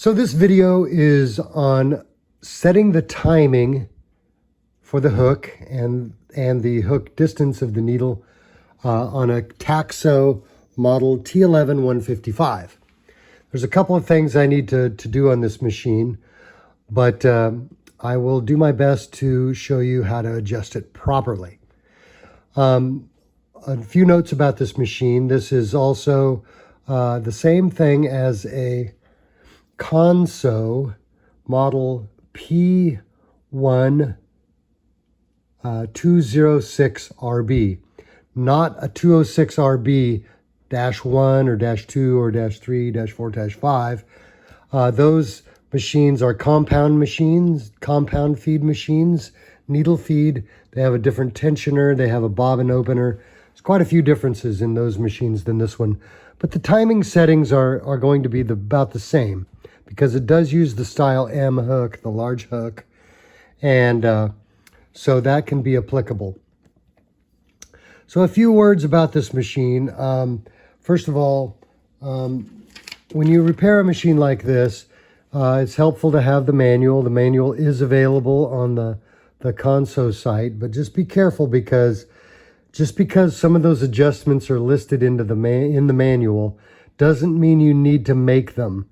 So this video is on setting the timing for the hook and the hook distance of the needle on a Tacsew model T111-155. There's a couple of things I need to do on this machine, but I will do my best to show you how to adjust it properly. A few notes about this machine. This is also the same thing as a model P1-206RB, not a 206RB-1 or -2 or -3, -4, -5. Those machines are compound machines, compound feed machines, needle feed. They have a different tensioner, they have a bobbin opener. There's quite a few differences in those machines than this one, but the timing settings are going to be about the same, because it does use the style M hook, the large hook, and so that can be applicable. So a few words about this machine. First of all, when you repair a machine like this, it's helpful to have the manual. The manual is available on the Tacsew site, but just be careful, because just because some of those adjustments are listed in the manual doesn't mean you need to make them.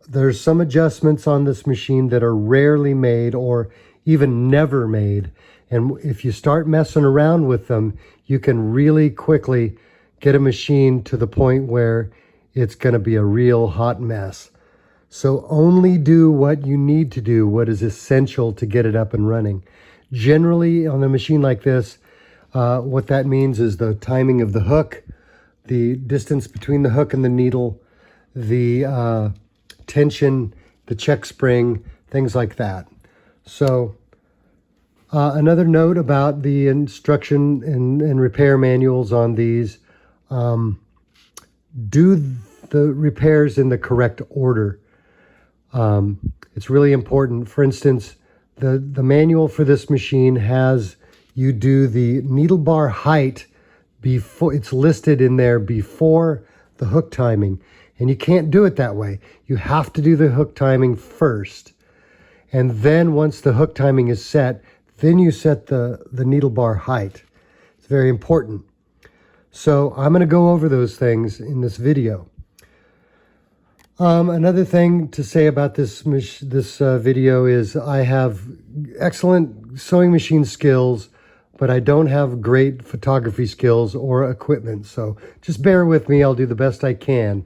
There's some adjustments on this machine that are rarely made or even never made. And if you start messing around with them, you can really quickly get a machine to the point where it's going to be a real hot mess. So only do what you need to do, what is essential to get it up and running. Generally, on a machine like this, what that means is the timing of the hook, the distance between the hook and the needle, the tension, the check spring, things like that. So another note about the instruction and repair manuals on these: do the repairs in the correct order. It's really important. For instance, the manual for this machine has you do the needle bar height before it's listed in there, before the hook timing. And you can't do it that way. You have to do the hook timing first. And then once the hook timing is set, then you set the needle bar height. It's very important. So I'm going to go over those things in this video. Another thing to say about this video is I have excellent sewing machine skills, but I don't have great photography skills or equipment. So just bear with me. I'll do the best I can.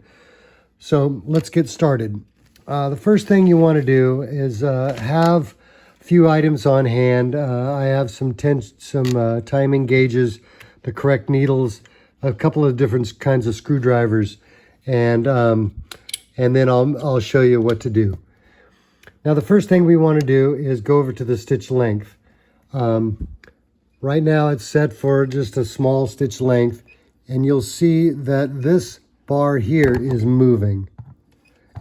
So let's get started. The first thing you want to do is have a few items on hand. I have some timing gauges, the correct needles, a couple of different kinds of screwdrivers, and then I'll show you what to do. Now, the first thing we want to do is go over to the stitch length. Right now it's set for just a small stitch length, and you'll see that this bar here is moving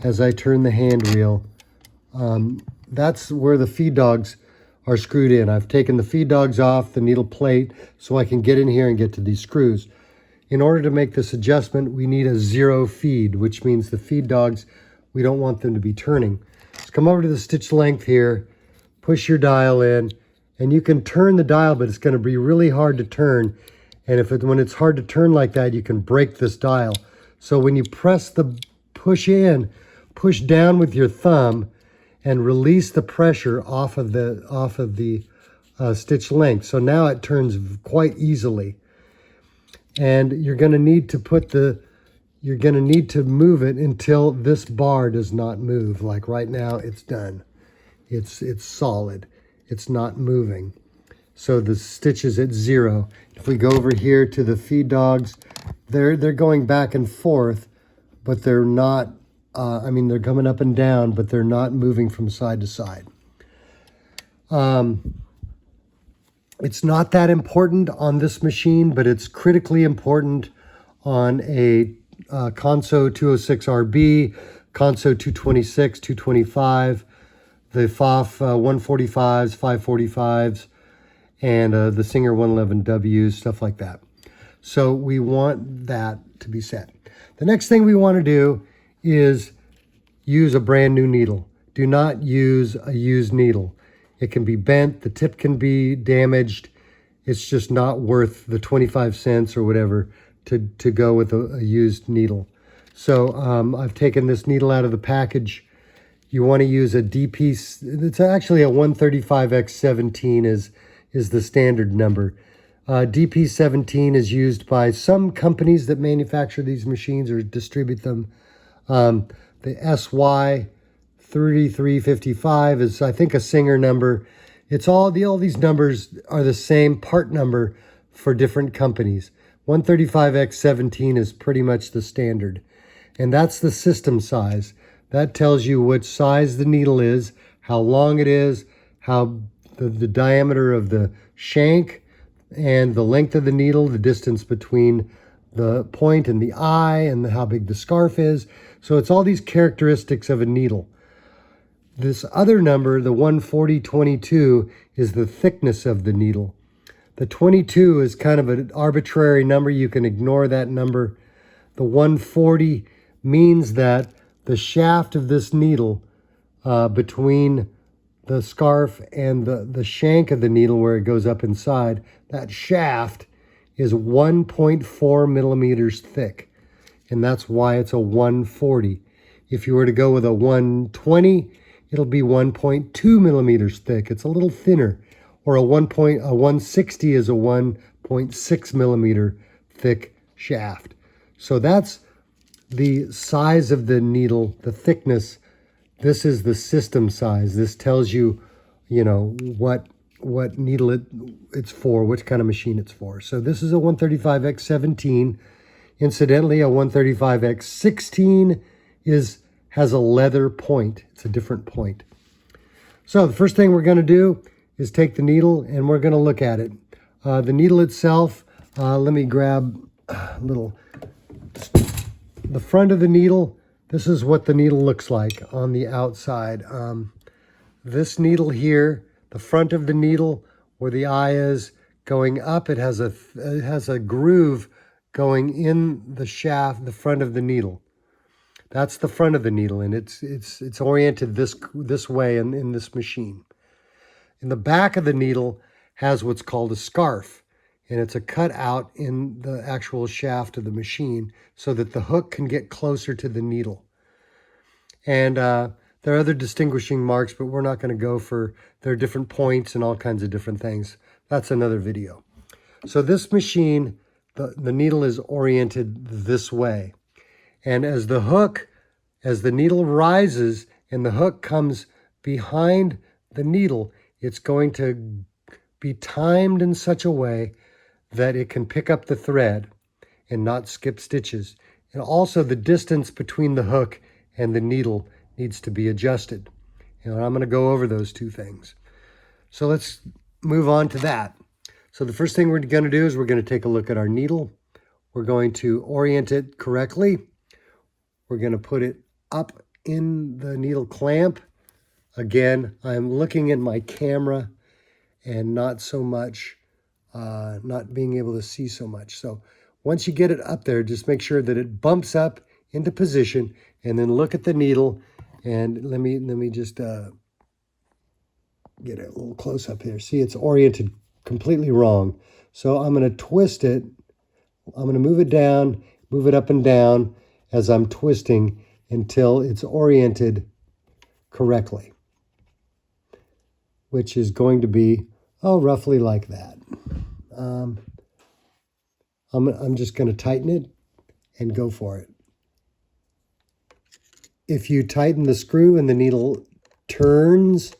as I turn the hand wheel. That's where the feed dogs are screwed in. I've taken the feed dogs off the needle plate so I can get in here and get to these screws. In order to make this adjustment, we need a 0 feed, which means the feed dogs, we don't want them to be turning. So come over to the stitch length here, push your dial in, and you can turn the dial, but it's going to be really hard to turn. And when it's hard to turn like that, you can break this dial. So when you press the push down with your thumb and release the pressure off of the stitch length. So now it turns quite easily. And you're going to need to move it until this bar does not move. Like right now, it's done. It's solid. It's not moving. So the stitch is at 0. If we go over here to the feed dogs, they're going back and forth, but they're not, they're coming up and down, but they're not moving from side to side. It's not that important on this machine, but it's critically important on a Tacsew 206RB, Tacsew 226, 225, the FOF 145s, 545s, and the Singer 111Ws, stuff like that. So we want that to be set. The next thing we want to do is use a brand new needle. Do not use a used needle. It can be bent, the tip can be damaged. It's just not worth the 25 cents or whatever to go with a used needle. So I've taken this needle out of the package. You want to use a DP, it's actually a 135x17 is the standard number. DP17 is used by some companies that manufacture these machines or distribute them. The SY 3355 is, I think, a Singer number. It's all these numbers are the same part number for different companies. 135x17 is pretty much the standard. And that's the system size. That tells you what size the needle is, how long it is, how the diameter of the shank, and the length of the needle, the distance between the point and the eye, and how big the scarf is. So it's all these characteristics of a needle. This other number, the 140-22, is the thickness of the needle. The 22 is kind of an arbitrary number. You can ignore that number. The 140 means that the shaft of this needle between the scarf and the shank of the needle where it goes up inside, that shaft is 1.4 millimeters thick. And that's why it's a 140. If you were to go with a 120, it'll be 1.2 millimeters thick. It's a little thinner. Or a 160 is a 1.6 millimeter thick shaft. So that's the size of the needle, the thickness. This is the system size. This tells you, what needle it's for, which kind of machine it's for. So this is a 135x17. Incidentally, a 135x16 has a leather point. It's a different point. So the first thing we're going to do is take the needle and we're going to look at it. The needle itself, let me grab a little. The front of the needle, this is what the needle looks like on the outside. This needle here, the front of the needle where the eye is going up, it has a groove going in the shaft, the front of the needle. That's the front of the needle, and it's oriented this way in this machine. In the back of the needle has what's called a scarf. And it's a cutout in the actual shaft of the machine so that the hook can get closer to the needle. And there are other distinguishing marks, but we're not going to go for, there are different points and all kinds of different things. That's another video. So this machine, the needle is oriented this way. And as the needle rises and the hook comes behind the needle, it's going to be timed in such a way that it can pick up the thread and not skip stitches. And also the distance between the hook and the needle needs to be adjusted. And I'm going to go over those two things. So let's move on to that. So the first thing we're going to do is we're going to take a look at our needle. We're going to orient it correctly. We're going to put it up in the needle clamp. Again, I'm looking at my camera and not so much not being able to see so much. So once you get it up there, just make sure that it bumps up into position and then look at the needle. And let me just get it a little close up here. See, it's oriented completely wrong. So I'm going to twist it. I'm going to move it down, move it up and down as I'm twisting until it's oriented correctly, which is going to be, roughly like that. I'm just going to tighten it and go for it. If you tighten the screw and the needle turns,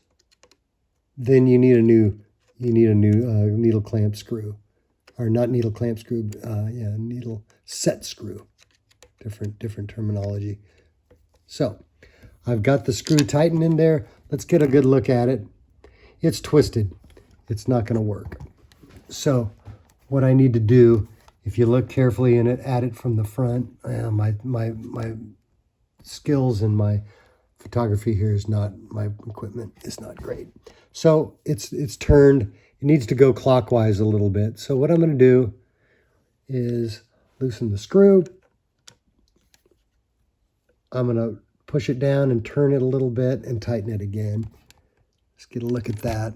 then you need a new needle clamp screw, or not needle clamp screw, needle set screw. Different terminology. So I've got the screw tightened in there. Let's get a good look at it. It's twisted. It's not going to work. So what I need to do, if you look carefully at it from the front, my skills and my photography here is not, my equipment is not great. So it's turned. It needs to go clockwise a little bit. So what I'm going to do is loosen the screw. I'm going to push it down and turn it a little bit and tighten it again. Let's get a look at that.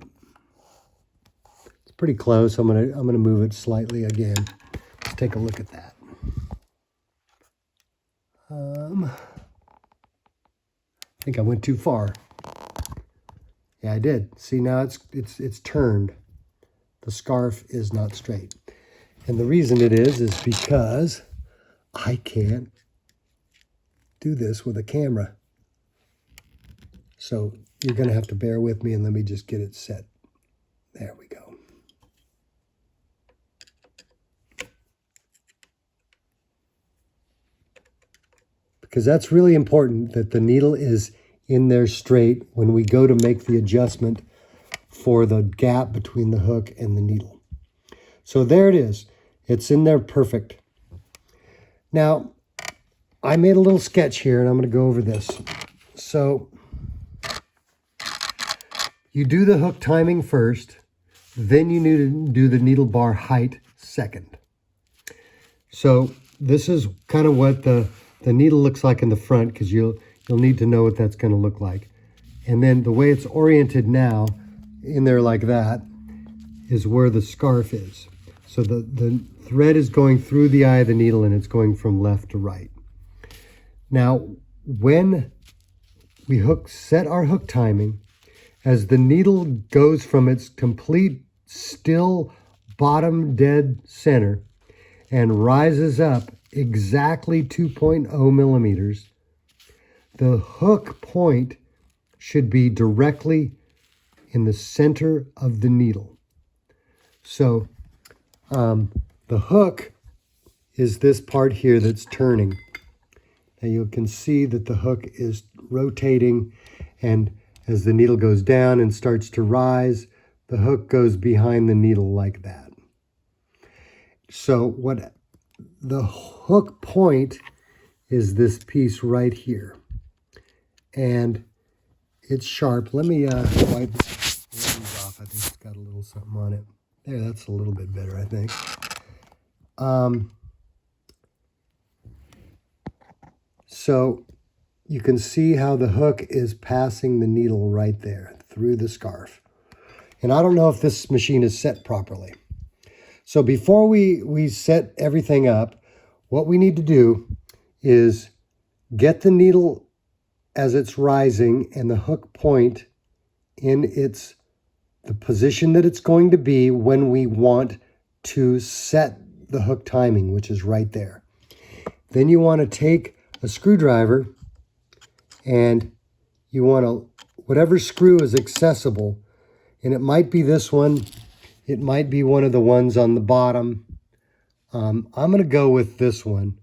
It's pretty close. I'm gonna move it slightly again. Let's take a look at that. I think I went too far. Yeah, I did. See, now it's turned. The scarf is not straight. And the reason it is because I can't do this with a camera. So you're going to have to bear with me, and let me just get it set. There we go. Because that's really important that the needle is in there straight when we go to make the adjustment for the gap between the hook and the needle. So there it is. It's in there perfect. Now, I made a little sketch here, and I'm going to go over this. So you do the hook timing first, then you need to do the needle bar height second. So this is kind of what the needle looks like in the front, because you'll need to know what that's going to look like. And then the way it's oriented now, in there like that, is where the scarf is. So the thread is going through the eye of the needle, and it's going from left to right. Now, when we set our hook timing, as the needle goes from its complete still bottom dead center and rises up exactly 2.0 millimeters, the hook point should be directly in the center of the needle. So the hook is this part here that's turning. Now you can see that the hook is rotating, and as the needle goes down and starts to rise, the hook goes behind the needle like that. So what the hook point is this piece right here. And it's sharp. Let me wipe these off. I think it's got a little something on it. There, that's a little bit better, I think. So you can see how the hook is passing the needle right there through the scarf. And I don't know if this machine is set properly. So before we set everything up, what we need to do is get the needle as it's rising and the hook point in the position that it's going to be when we want to set the hook timing, which is right there. Then you want to take a screwdriver, and you want to, whatever screw is accessible, and it might be this one, it might be one of the ones on the bottom. I'm going to go with this one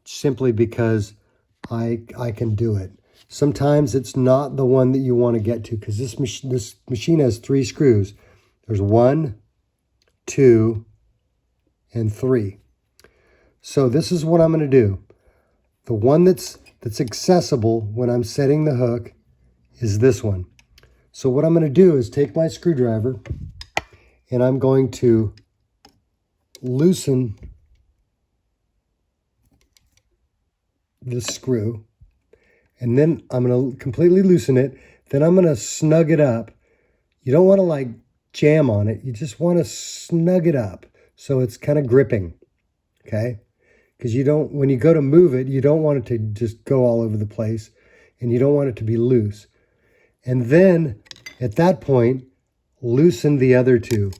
simply because I can do it. Sometimes it's not the one that you want to get to, because this machine has 3 screws. There's 1, 2, and 3. So this is what I'm going to do. The one that's accessible when I'm setting the hook is this one. So what I'm going to do is take my screwdriver, and I'm going to loosen this screw, and then I'm going to completely loosen it. Then I'm going to snug it up. You don't want to like jam on it. You just want to snug it up so it's kind of gripping, okay? Because you don't, when you go to move it, you don't want it to just go all over the place, and you don't want it to be loose. And then at that point, loosen the other 2.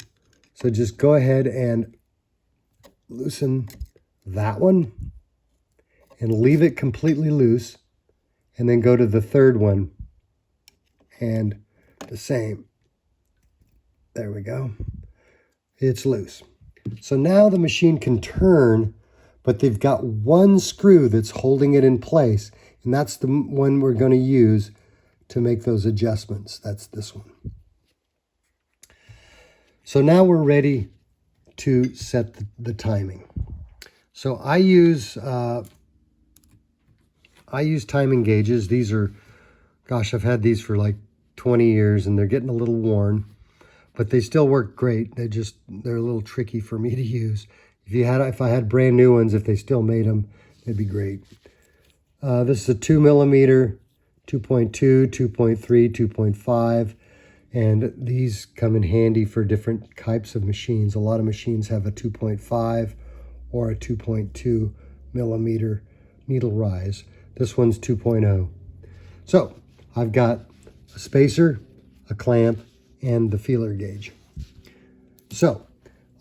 So just go ahead and loosen that one and leave it completely loose, and then go to the 3rd one and the same. There we go. It's loose. So now the machine can turn, but they've got 1 screw that's holding it in place, and that's the one we're going to use to make those adjustments. That's this one. So now we're ready to set the timing. So I use timing gauges. These are, gosh, I've had these for like 20 years, and they're getting a little worn, but they still work great. They're a little tricky for me to use. If I had brand new ones, if they still made them, it'd be great. This is a 2 millimeter 2.2, 2.3, 2.5, and these come in handy for different types of machines. A lot of machines have a 2.5 or a 2.2 millimeter needle rise. This one's 2.0. So I've got a spacer, a clamp, and the feeler gauge. So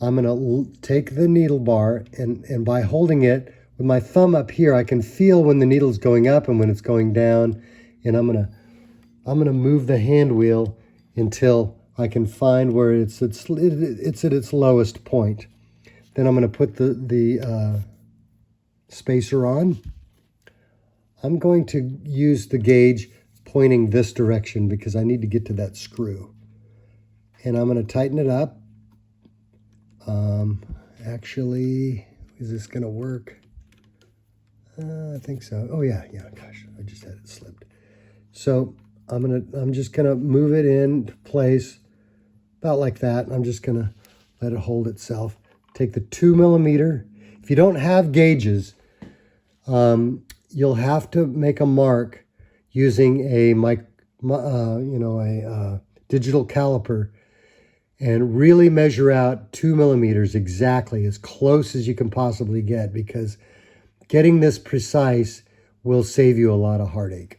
I'm going to take the needle bar, and by holding it with my thumb up here, I can feel when the needle's going up and when it's going down. And I'm gonna move the hand wheel until I can find where it's at its lowest point. Then I'm going to put the spacer on. I'm going to use the gauge pointing this direction because I need to get to that screw. And I'm going to tighten it up. Actually, is this going to work? I think so. Oh yeah, gosh, I just had it slipped. So I'm just gonna move it into place about like that. I'm just gonna let it hold itself. Take the 2 millimeter. If you don't have gauges, you'll have to make a mark using a digital caliper and really measure out 2 millimeters exactly, as close as you can possibly get, because getting this precise will save you a lot of heartache.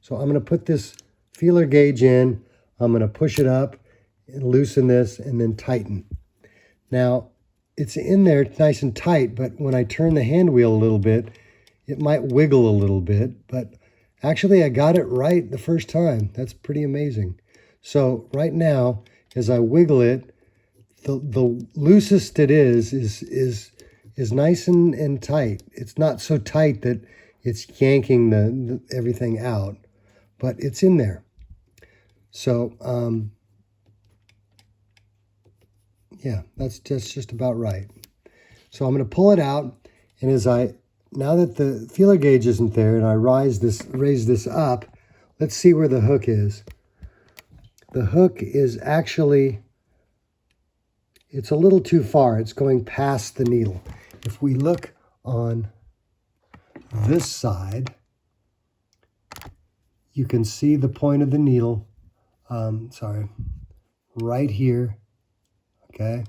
So I'm going to put this feeler gauge in. I'm going to push it up and loosen this and then tighten. Now, it's in there nice and tight, but when I turn the hand wheel a little bit, it might wiggle a little bit. But actually, I got it right the first time. That's pretty amazing. So right now, as I wiggle it, the loosest it is nice and tight. It's not so tight that it's yanking the everything out, but it's in there. So yeah, that's just about right. So I'm going to pull it out, and now that the feeler gauge isn't there, and I raise this up, let's see where the hook is. The hook is actually, it's a little too far. It's going past the needle. If we look on this side, you can see the point of the needle, right here, okay?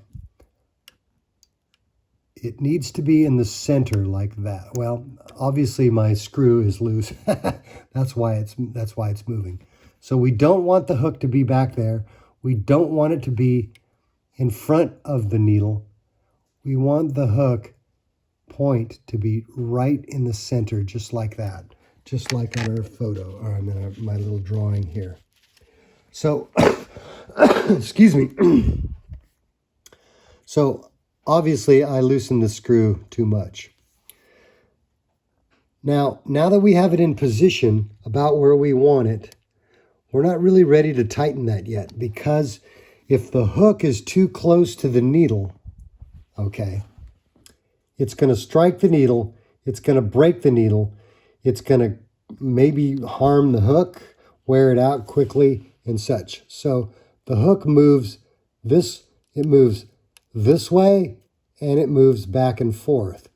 It needs to be in the center like that. Well, obviously my screw is loose. That's why it's moving. So we don't want the hook to be back there. We don't want it to be in front of the needle. We want the hook point to be right in the center, just like that, just like on our photo, or on my little drawing here. So, excuse me. So obviously I loosened the screw too much. Now that we have it in position about where we want it, we're not really ready to tighten that yet, because if the hook is too close to the needle, okay, it's going to strike the needle, it's going to break the needle, it's going to maybe harm the hook, wear it out quickly and such. So the hook moves this way, and it moves back and forth.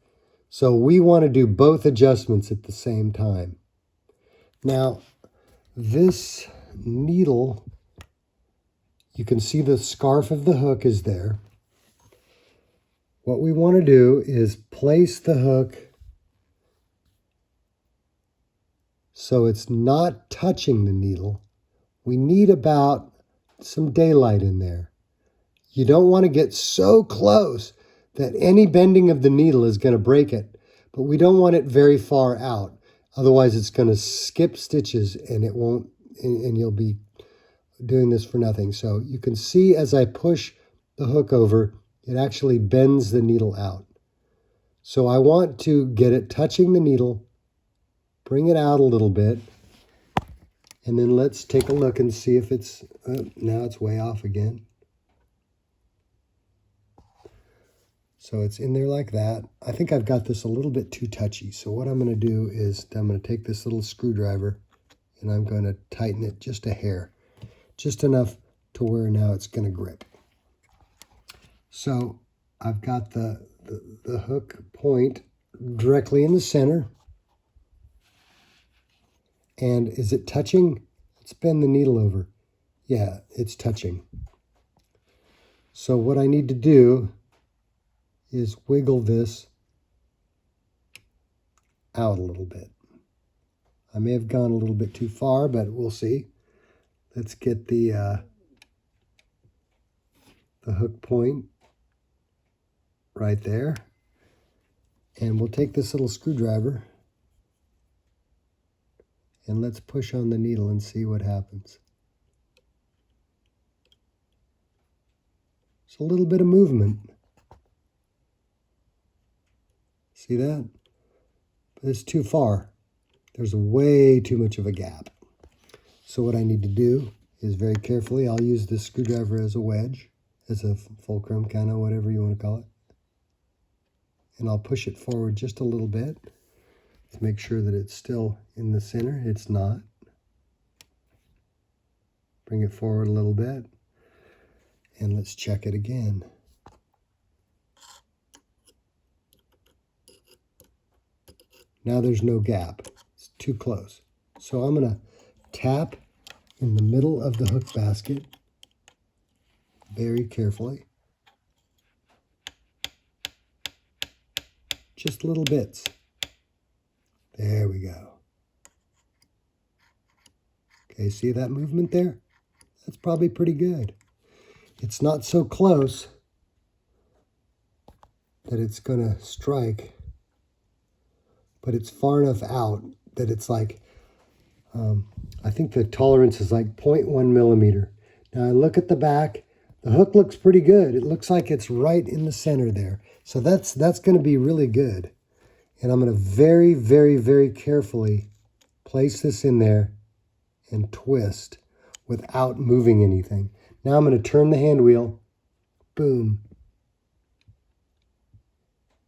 So we want to do both adjustments at the same time. Now, this needle, you can see the scarf of the hook is there. What we want to do is place the hook so it's not touching the needle. We need about some daylight in there. You don't want to get so close that any bending of the needle is going to break it, but we don't want it very far out. Otherwise, it's going to skip stitches, and it won't, and you'll be doing this for nothing. So you can see as I push the hook over, it actually bends the needle out. So I want to get it touching the needle, bring it out a little bit, and then let's take a look and see if it's, now it's way off again. So it's in there like that. I think I've got this a little bit too touchy. So what I'm going to do is I'm going to take this little screwdriver and I'm going to tighten it just a hair, just enough to where now it's going to grip. So I've got the hook point directly in the center. And is it touching? Let's bend the needle over. Yeah, it's touching. So what I need to do is wiggle this out a little bit. I may have gone a little bit too far, but we'll see. Let's get the hook point right there. And we'll take this little screwdriver and let's push on the needle and see what happens. It's a little bit of movement. See that? But it's too far. There's way too much of a gap. So what I need to do is very carefully, I'll use this screwdriver as a wedge, as a fulcrum, kind of whatever you want to call it. And I'll push it forward just a little bit to make sure that it's still in the center. It's not. Bring it forward a little bit. And let's check it again. Now there's no gap. It's too close. So I'm going to tap in the middle of the hook basket very carefully. Just little bits. There we go. Okay, see that movement there? That's probably pretty good. It's not so close that it's going to strike, but it's far enough out that it's like, I think the tolerance is like 0.1 millimeter. Now I look at the back, the hook looks pretty good. It looks like it's right in the center there. So that's going to be really good. And I'm going to very, very, very carefully place this in there and twist without moving anything. Now I'm going to turn the hand wheel. Boom.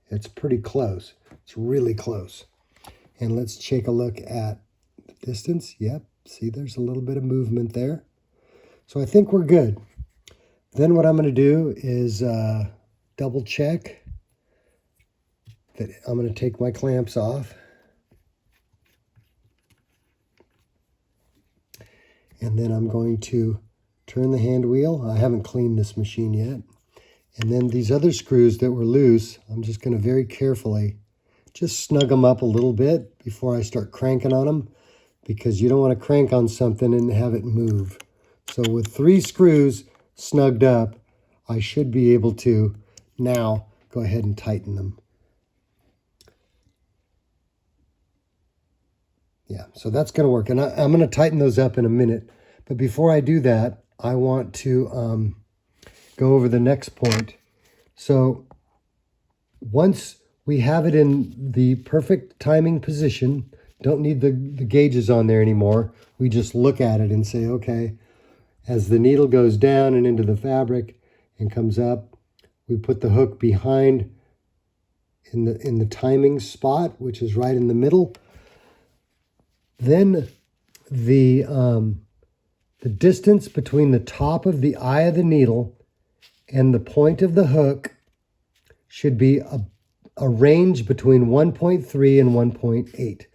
It's pretty close. It's really close. And let's take a look at the distance. Yep. See, there's a little bit of movement there. So I think we're good. Then what I'm going to do is double check that I'm going to take my clamps off. And then I'm going to turn the hand wheel. I haven't cleaned this machine yet. And then these other screws that were loose, I'm just going to very carefully just snug them up a little bit before I start cranking on them, because you don't want to crank on something and have it move. So with 3 screws snugged up, I should be able to now go ahead and tighten them. Yeah, so that's going to work. And I'm going to tighten those up in a minute. But before I do that, I want to go over the next point. So once we have it in the perfect timing position, don't need the gauges on there anymore. We just look at it and say, okay, as the needle goes down and into the fabric and comes up, we put the hook behind in the timing spot, which is right in the middle. Then the distance between the top of the eye of the needle and the point of the hook should be a range between 1.3 and 1.8.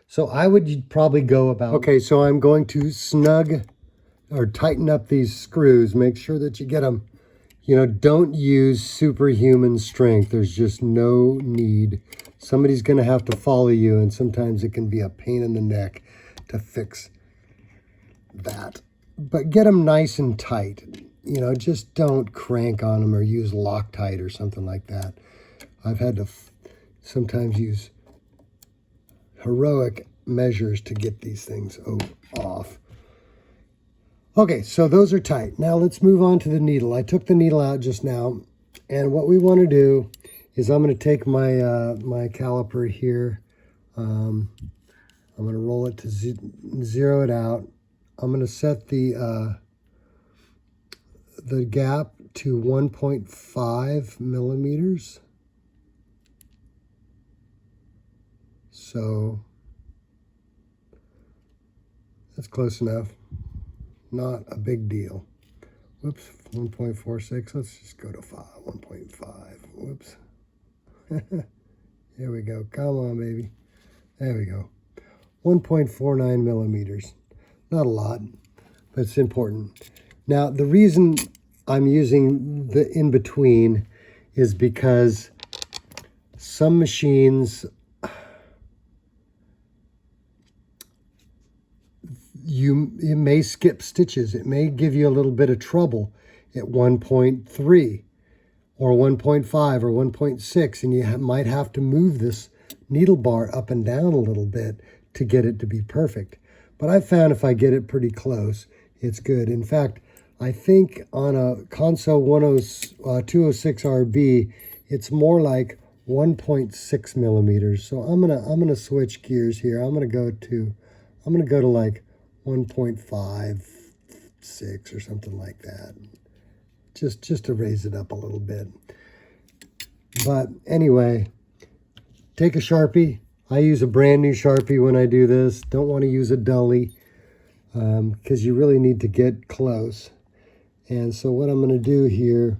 So I would probably go about... Okay, so I'm going to snug or tighten up these screws. Make sure that you get them. You know, don't use superhuman strength. There's just no need. Somebody's going to have to follow you, and sometimes it can be a pain in the neck to fix that. But get them nice and tight. You know, just don't crank on them or use Loctite or something like that. I've had to sometimes use heroic measures to get these things off. Okay, so those are tight. Now let's move on to the needle. I took the needle out just now, and what we want to do is I'm going to take my my caliper here. I'm going to roll it to zero it out. I'm going to set the gap to 1.5 millimeters. So that's close enough. Not a big deal. Whoops, 1.46. Let's just go to 1.5. Whoops. Here we go. Come on, baby. There we go. 1.49 millimeters. Not a lot, but it's important. Now, the reason I'm using the in-between is because some machines, it may skip stitches. It may give you a little bit of trouble at 1.3 or 1.5 or 1.6, and you might have to move this needle bar up and down a little bit to get it to be perfect. But I found if I get it pretty close, it's good. In fact, I think on a Tacsew 206RB, it's more like 1.6 millimeters. So I'm gonna switch gears here. I'm gonna go to like 1.56 or something like that. Just to raise it up a little bit. But anyway, take a Sharpie. I use a brand new Sharpie when I do this. Don't want to use a dully because you really need to get close. And so what I'm going to do here,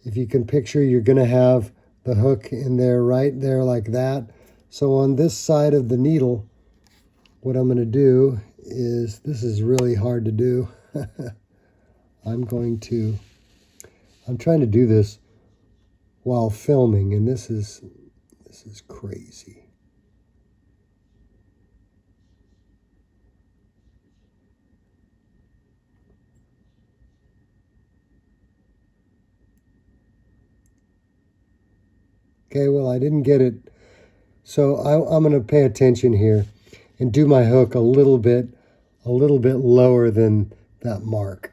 if you can picture, you're going to have the hook in there, right there like that. So on this side of the needle, what I'm going to do is, this is really hard to do. I'm trying to do this while filming, and this is crazy. Okay, well, I didn't get it. So I'm going to pay attention here and do my hook a little bit lower than that mark.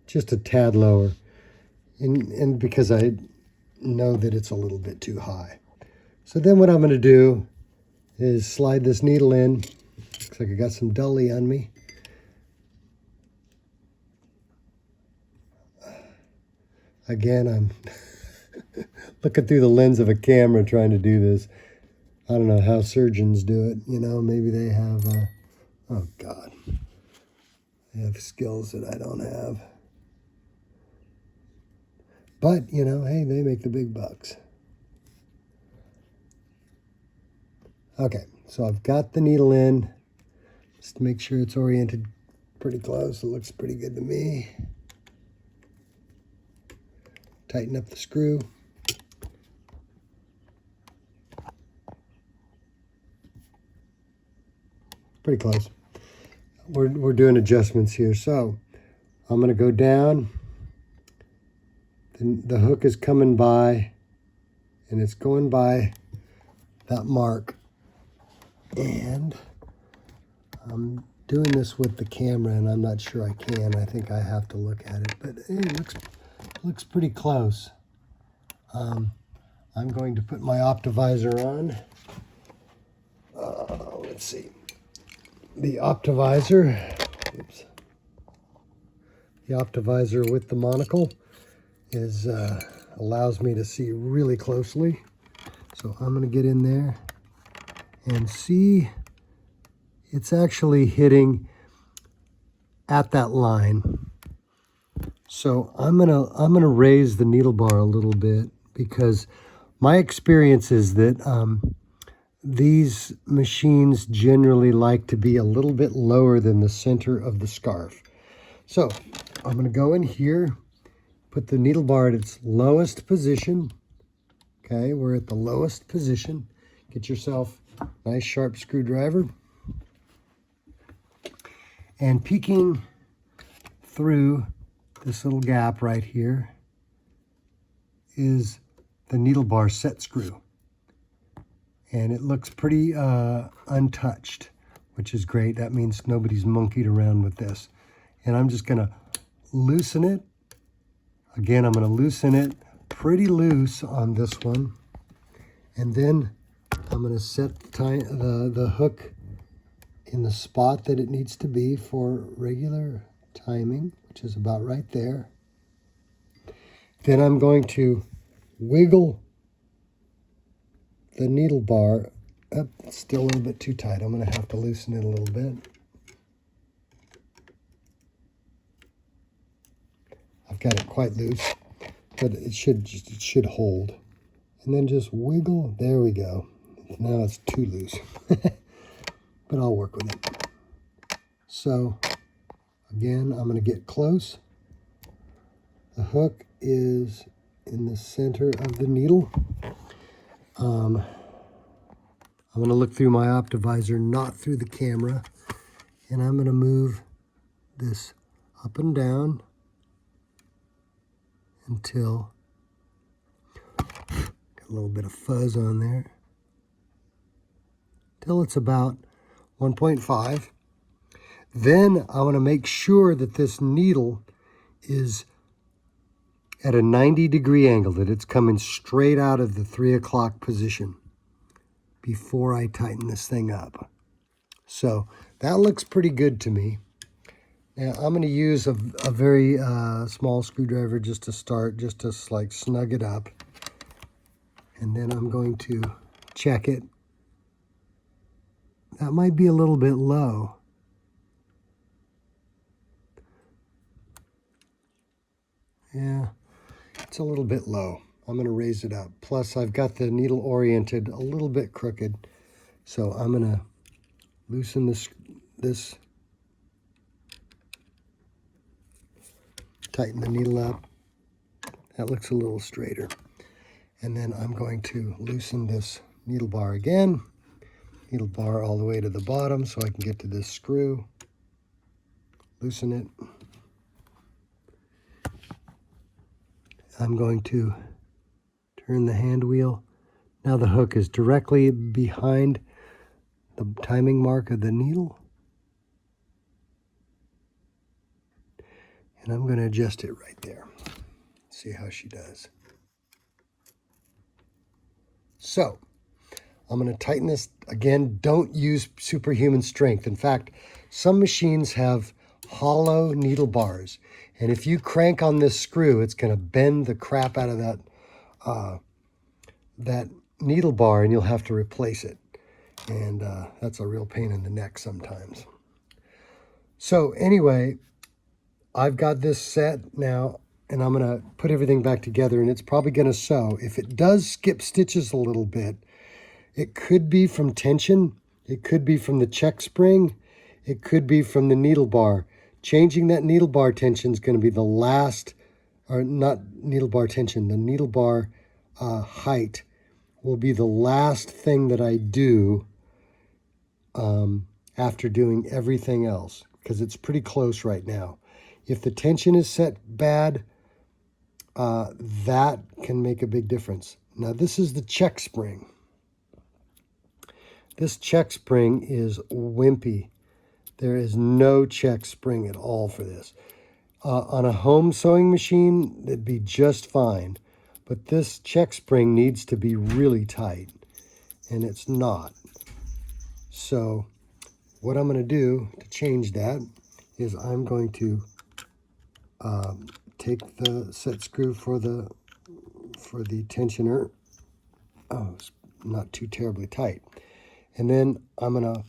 Just a tad lower. And because I know that it's a little bit too high. So then what I'm going to do is slide this needle in. Looks like I got some dully on me. Again, I'm looking through the lens of a camera trying to do this. I don't know how surgeons do it. You know, maybe they have, oh God, they have skills that I don't have. But, you know, hey, they make the big bucks. Okay, so I've got the needle in. Just to make sure it's oriented pretty close. It looks pretty good to me. Tighten up the screw. Pretty close. We're doing adjustments here. So I'm going to go down. The hook is coming by, and it's going by that mark. And I'm doing this with the camera, and I'm not sure I can. I think I have to look at it, but it looks pretty close. I'm going to put my Optivisor on. Let's see. The Optivisor, oops. The Optivisor with the monocle is allows me to see really closely. So I'm going to get in there and see it's actually hitting at that line. So I'm gonna raise the needle bar a little bit, because my experience is that these machines generally like to be a little bit lower than the center of the scarf. So I'm going to go in here, put the needle bar at its lowest position. Okay, we're at the lowest position. Get yourself a nice sharp screwdriver. And peeking through this little gap right here is the needle bar set screw. And it looks pretty untouched, which is great. That means nobody's monkeyed around with this. And I'm just gonna loosen it. Again, I'm gonna loosen it pretty loose on this one. And then I'm gonna set the hook in the spot that it needs to be for regular timing, which is about right there. Then I'm going to wiggle the needle bar up. It's still a little bit too tight. I'm going to have to loosen it a little bit. I've got it quite loose, but it should hold. And then just wiggle. There we go. Now it's too loose. but I'll work with it. So again, I'm going to get close. The hook is in the center of the needle. I'm going to look through my Optivisor, not through the camera, and I'm going to move this up and down until, got a little bit of fuzz on there, till it's about 1.5. Then I want to make sure that this needle is at a 90-degree angle, that it's coming straight out of the 3 o'clock position before I tighten this thing up. So that looks pretty good to me. Now I'm going to use a very small screwdriver just to start, just to like snug it up. And then I'm going to check it. That might be a little bit low. Yeah, it's a little bit low. I'm going to raise it up. Plus I've got the needle oriented a little bit crooked. So I'm going to loosen this, tighten the needle up. That looks a little straighter. And then I'm going to loosen this needle bar again. Needle bar all the way to the bottom so I can get to this screw. Loosen it. I'm going to turn the hand wheel. Now the hook is directly behind the timing mark of the needle. And I'm going to adjust it right there. See how she does. So I'm going to tighten this. Again, don't use superhuman strength. In fact, some machines have hollow needle bars. And if you crank on this screw, it's going to bend the crap out of that needle bar, and you'll have to replace it. And that's a real pain in the neck sometimes. So anyway, I've got this set now, and I'm going to put everything back together, and it's probably going to sew. If it does skip stitches a little bit, it could be from tension, it could be from the check spring, it could be from the needle bar. Changing that needle bar tension is going to be the last, or not needle bar tension, the needle bar height will be the last thing that I do after doing everything else, because it's pretty close right now. If the tension is set bad, that can make a big difference. Now this is the check spring. This check spring is wimpy. There is no check spring at all for this. On a home sewing machine, it'd be just fine. But this check spring needs to be really tight, and it's not. So what I'm going to do to change that is I'm going to take the set screw for the tensioner. Oh, it's not too terribly tight. And then I'm going to,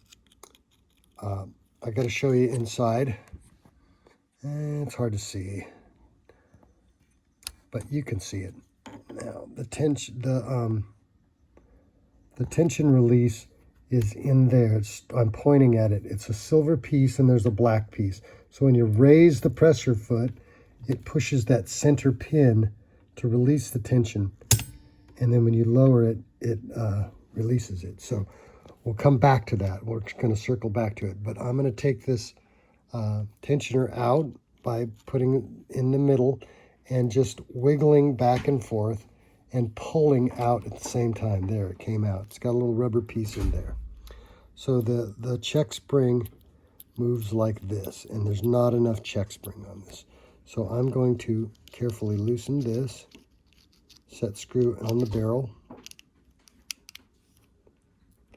I got to show you inside. It's hard to see, but you can see it. Now the tension release is in there. I'm pointing at it. It's a silver piece and there's a black piece. So when you raise the pressure foot, it pushes that center pin to release the tension. And then when you lower it, it releases it. So we'll come back to that. We're going to circle back to it. But I'm going to take this tensioner out by putting it in the middle and just wiggling back and forth and pulling out at the same time. There, it came out. It's got a little rubber piece in there. So the check spring moves like this, and there's not enough check spring on this. So I'm going to carefully loosen this, set screw on the barrel,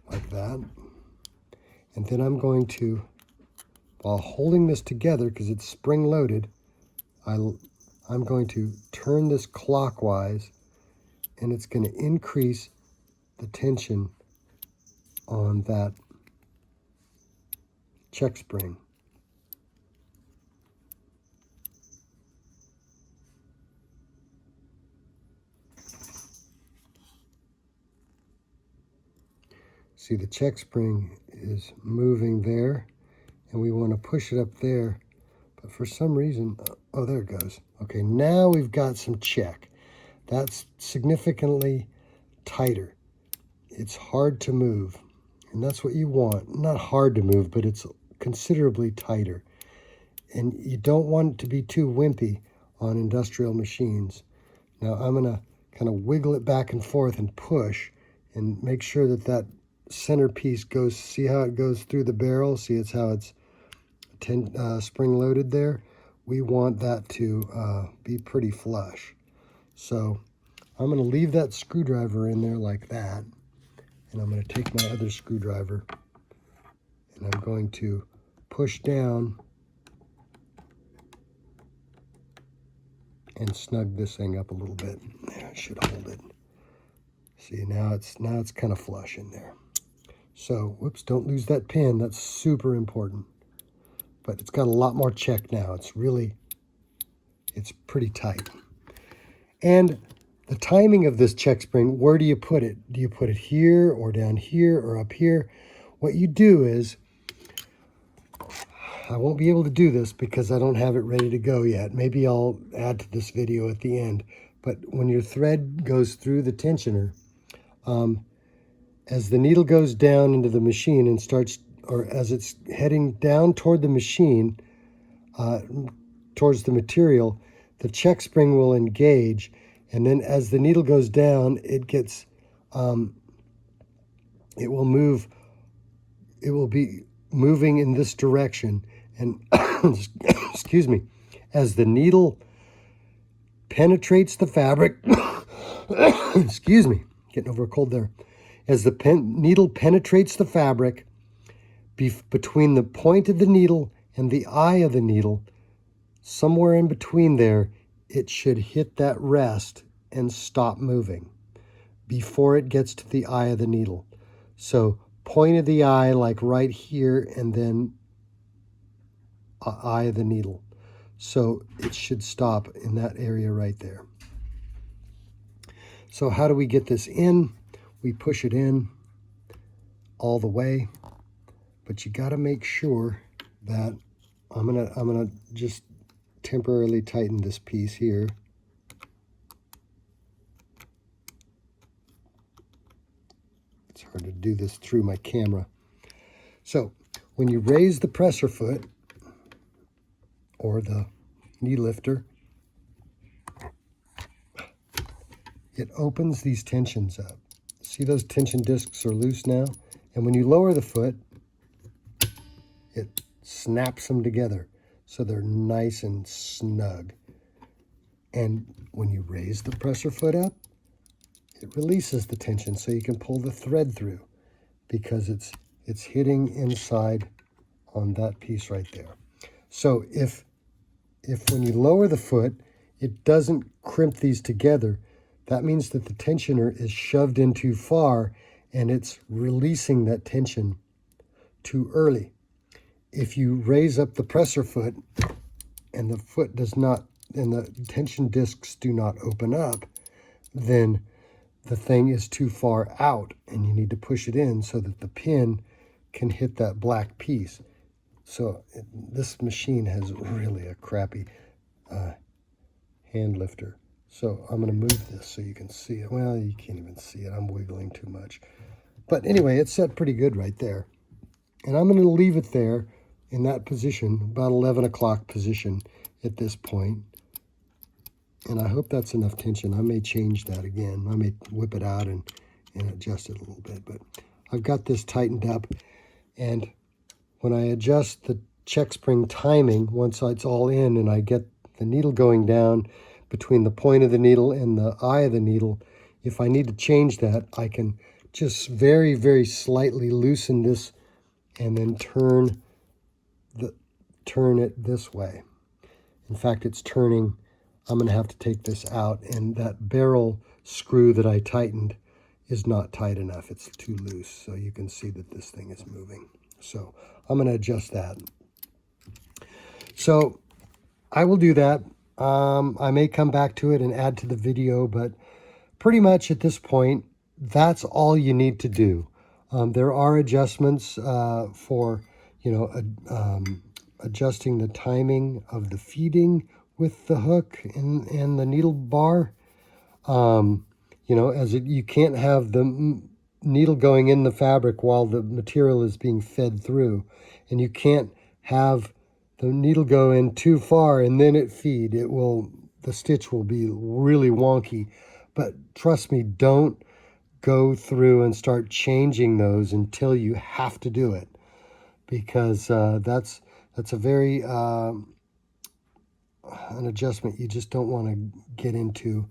like that. And then I'm going to, while holding this together, because it's spring-loaded, I'm going to turn this clockwise, and it's going to increase the tension on that check spring. See, the check spring is moving there, and we want to push it up there. But for some reason, oh, there it goes. Okay, now we've got some check. That's significantly tighter. It's hard to move, and that's what you want. Not hard to move, but it's considerably tighter. And you don't want it to be too wimpy on industrial machines. Now I'm gonna kind of wiggle it back and forth and push and make sure that that centerpiece goes, see how it goes through the barrel? See, it's how it's spring loaded there. We want that to be pretty flush. So I'm going to leave that screwdriver in there like that, and I'm going to take my other screwdriver and I'm going to push down and snug this thing up a little bit. There, I should hold it. See, now it's kind of flush in there. So, whoops, don't lose that pin. That's super important. But it's got a lot more check now. It's pretty tight. And the timing of this check spring, where do you put it? Do you put it here or down here or up here? What you do is, I won't be able to do this because I don't have it ready to go yet. Maybe I'll add to this video at the end. But when your thread goes through the tensioner, as the needle goes down into the machine and starts, or as it's heading down toward the machine, towards the material, the check spring will engage, and then as the needle goes down, it gets, it will move, it will be moving in this direction, and excuse me, as the needle penetrates the fabric, excuse me, getting over a cold there, as the needle penetrates the fabric, between the point of the needle and the eye of the needle, somewhere in between there, it should hit that rest and stop moving before it gets to the eye of the needle. So point of the eye, like right here, and then eye of the needle. So it should stop in that area right there. So how do we get this in? We push it in all the way, but you got to make sure that I'm gonna just temporarily tighten this piece here. It's hard to do this through my camera. So when you raise the presser foot or the knee lifter, it opens these tensions up. See, those tension discs are loose now? And when you lower the foot, it snaps them together so they're nice and snug. And when you raise the presser foot up, it releases the tension so you can pull the thread through, because it's hitting inside on that piece right there. So if when you lower the foot, it doesn't crimp these together, that means that the tensioner is shoved in too far and it's releasing that tension too early. If you raise up the presser foot and the foot does not, and the tension discs do not open up, then the thing is too far out and you need to push it in so that the pin can hit that black piece. So this machine has really a crappy hand lifter. So I'm going to move this so you can see it. Well, you can't even see it. I'm wiggling too much. But anyway, it's set pretty good right there. And I'm going to leave it there in that position, about 11 o'clock position at this point. And I hope that's enough tension. I may change that again. I may whip it out and adjust it a little bit. But I've got this tightened up. And when I adjust the check spring timing, once it's all in and I get the needle going down between the point of the needle and the eye of the needle, if I need to change that, I can just very, very slightly loosen this and then turn it this way. In fact, it's turning. I'm going to have to take this out, and that barrel screw that I tightened is not tight enough. It's too loose, so you can see that this thing is moving. So I'm going to adjust that. So I will do that. I may come back to it and add to the video, but pretty much at this point, that's all you need to do. There are adjustments for, adjusting the timing of the feeding with the hook and the needle bar. You can't have the needle going in the fabric while the material is being fed through, and you can't have the needle go in too far and then it feed. The stitch will be really wonky. But trust me, don't go through and start changing those until you have to do it, because that's a very an adjustment you just don't want to get into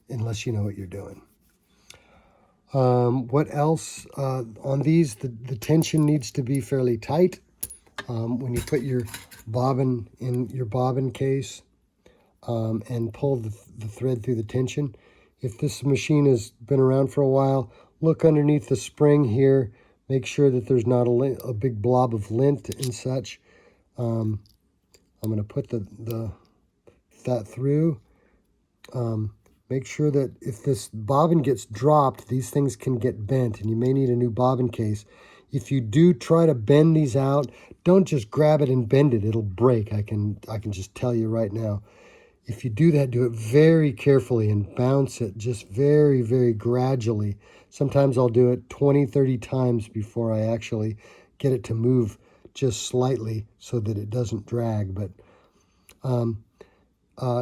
unless you know what you're doing. What else? On these, the tension needs to be fairly tight. When you put your bobbin in your bobbin case and pull the thread through the tension. If this machine has been around for a while, look underneath the spring here. Make sure that there's not a big blob of lint and such. I'm going to put that through. Make sure that if this bobbin gets dropped, these things can get bent, and you may need a new bobbin case. If you do try to bend these out, don't just grab it and bend it. It'll break. I can just tell you right now. If you do that, do it very carefully and bounce it just very, very gradually. Sometimes I'll do it 20, 30 times before I actually get it to move just slightly so that it doesn't drag. But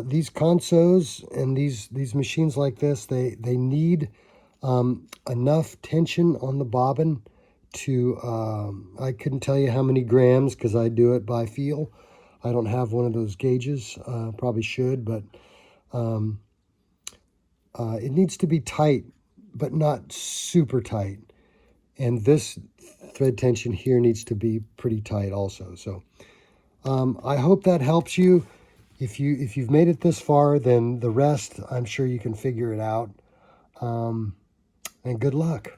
these consos and these machines like this, they need enough tension on the bobbin to, I couldn't tell you how many grams because I do it by feel. I don't have one of those gauges, probably should, but it needs to be tight, but not super tight. And this thread tension here needs to be pretty tight also. So I hope that helps you. If you've made it this far, then the rest, I'm sure you can figure it out. And good luck.